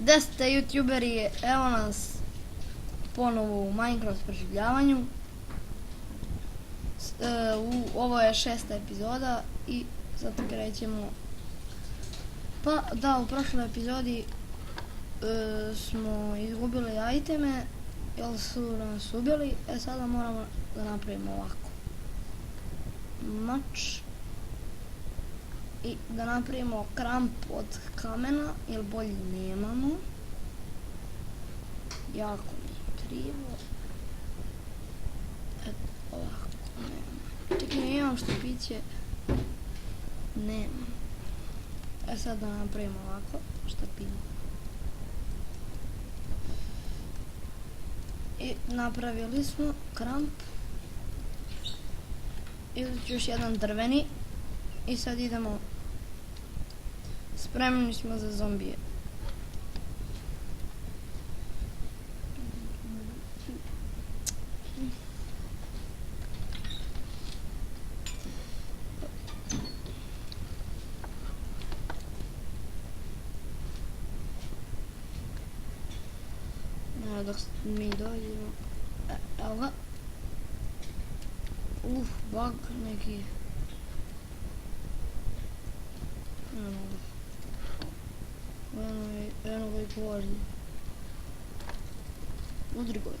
Gde ste youtuberi, evo nas ponovo u Minecraft preživljavanju. Ovo je 6. epizoda i sad krećemo. Pa da, u prošloj epizodi smo izgubili iteme jer su nas ubili, sada moramo da napravimo ovako mač i da napravimo kramp od kamena jer bolje nemamo. Jako mi je krivo. Eto ovako, nema. Čekaj, imam što piće. Nema. Sad da napravimo ovako štapinu. I napravili smo kramp. Izući još jedan drveni. I sad idemo. Spremni smo za zombije. Dok mi dođemo. Evo ga. Bug neki. Eno ga i gori. Udri god.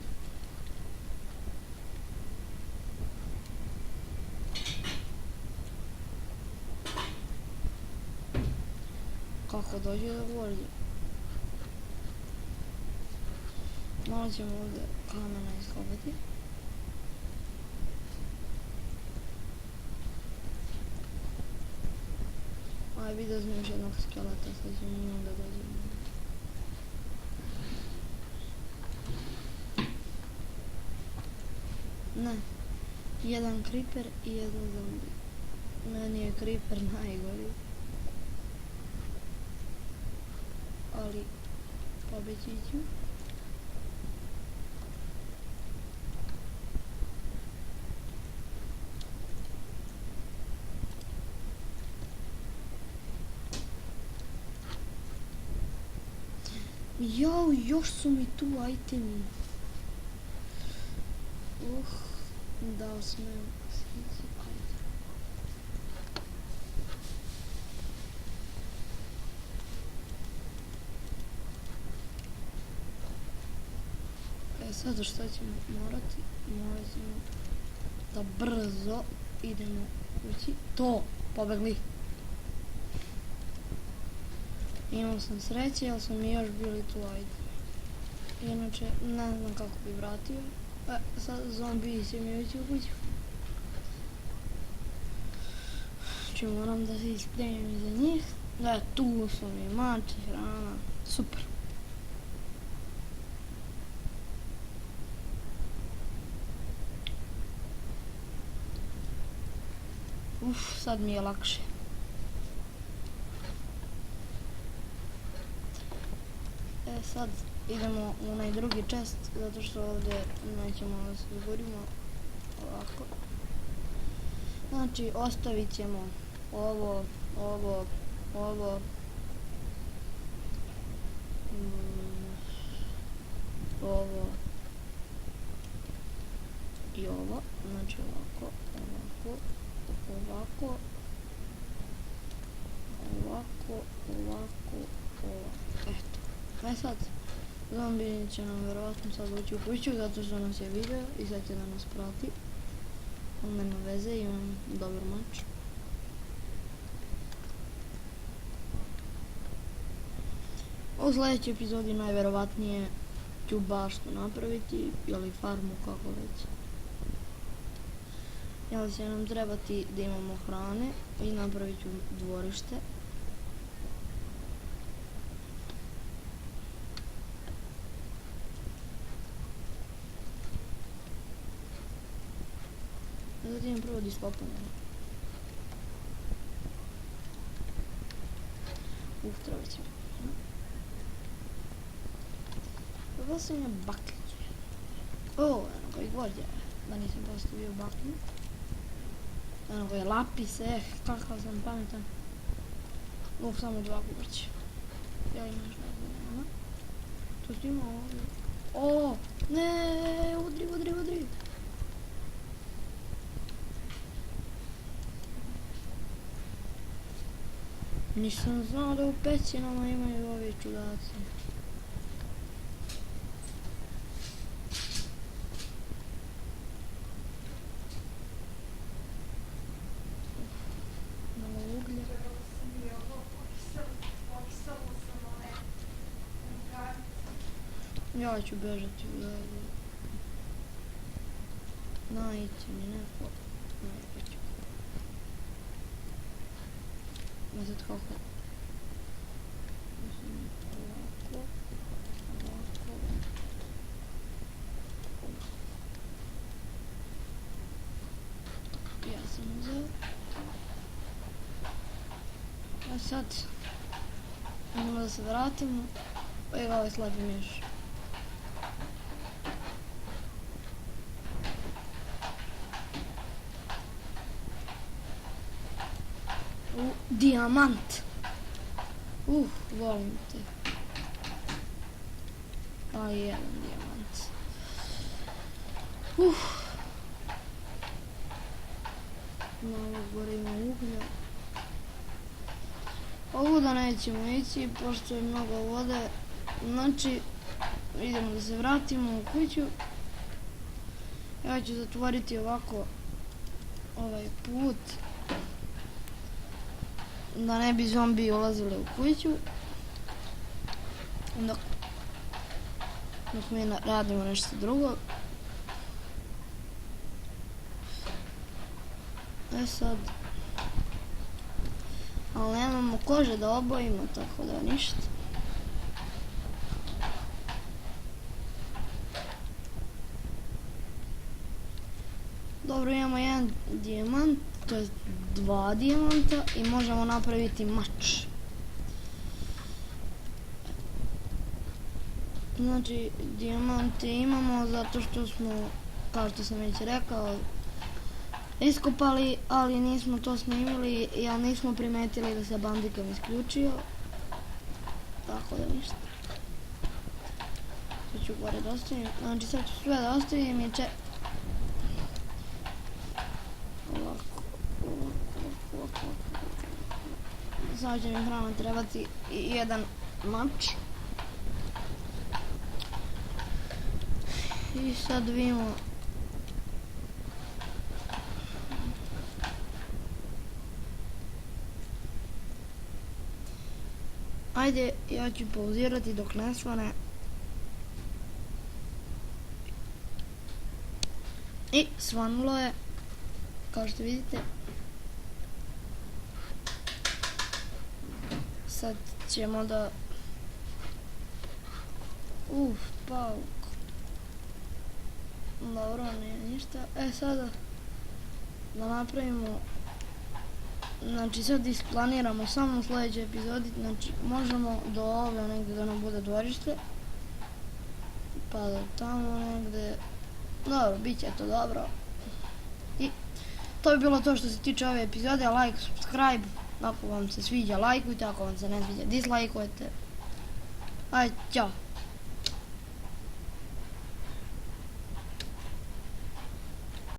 Kako dođe do gori? Malo ćemo ovdje kamena iskopati. Aj, vidio sam još jednog skeleta, sad ćemo njom da dođemo. Ne, jedan creeper i jedan zombi. Meni je creeper najgori. Ali, pobeći ću. Jao, još su mi tu itemi. Da smijem slici. Sada šta ćemo morati? Morat ćemo da brzo idemo kući. To, pobegli. Imao sam sreće, ali su mi još bili tu inače, ne znam kako bi vratio. Sad zombiji će mi ući u kuću. Znači moram da se ispremim iza njih. Da, tu su mi mači, hrana, super. Sad mi je lakše. Sad idemo u onaj drugi chest, zato što ovdje nećemo da se izgurimo. Ovako. Znači, ostavit ćemo ovo i ovo. Znači ovako. Eto. Sad, zombi će nam vjerovatno sad ući u kuću zato što nas je video i sad će da nas prati. On nema veze, imam dobar mač. U sljedećoj epizodi najvjerovatnije ću baštu napraviti ili farmu, kako već. Jel će nam trebati da imamo hrane i napravit ću dvorište. Sada idem prvo da iskopam. Trebat će. Ovo sam je bucket. Eno koji gvožđe. Da nisam postavio bucket. Eno koji lapis, kakav sam pametan. Samo 2 gvožđe. Ja imam što nema. Što si imao ovdje? O, ne, udri. Nisam znao da u pećinama imaju ovi čudaci. Malo uglja. Ja ću bežati u dalje. Naići mi neko. Ne ću. Ne znam kako. Ovako. Ja sam uzeo. A sad idemo da se vratimo. Evo ovaj slabi miš. Dijamant. Volim te. A jedan dijamant. Malo gore ima uglja. Ovuda nećemo ići, pošto je mnogo vode. Znači, idemo da se vratimo u kuću. Ja ću zatvoriti ovako ovaj put, da ne bi zombi ulazili u kuću. Dok mi radimo nešto drugo. Sad, ali nemamo kože da obojimo, tako da ništa. Dobro, imamo jedan dijamant, to je 2 dijamanta i možemo napraviti mač. Znači, dijamante imamo zato što smo, kao što sam već rekao, iskopali, ali nismo to snimili, jer nismo primetili da se bandicam isključio. Tako da ništa. Sad ću gore da ostavim, znači sad ću sve da ostavim i ovako. Sad će mi hrana trebati i jedan mač. I sad vidimo. Ajde, ja ću pauzirati dok ne svane. I svanulo je, kao što vidite. Sad ćemo da... pauk. Dobro, nije ništa. Sada da napravimo... Znači sad isplaniramo samo u sljedećoj epizodi, znači možemo do ove negdje da nam bude dvorište, pa do tamo negdje, dobro, bit će to dobro. I to bi bilo to što se tiče ove epizode, like, subscribe, ako vam se sviđa lajkujte, ako vam se ne sviđa dislajkujte. Ajde, ćao.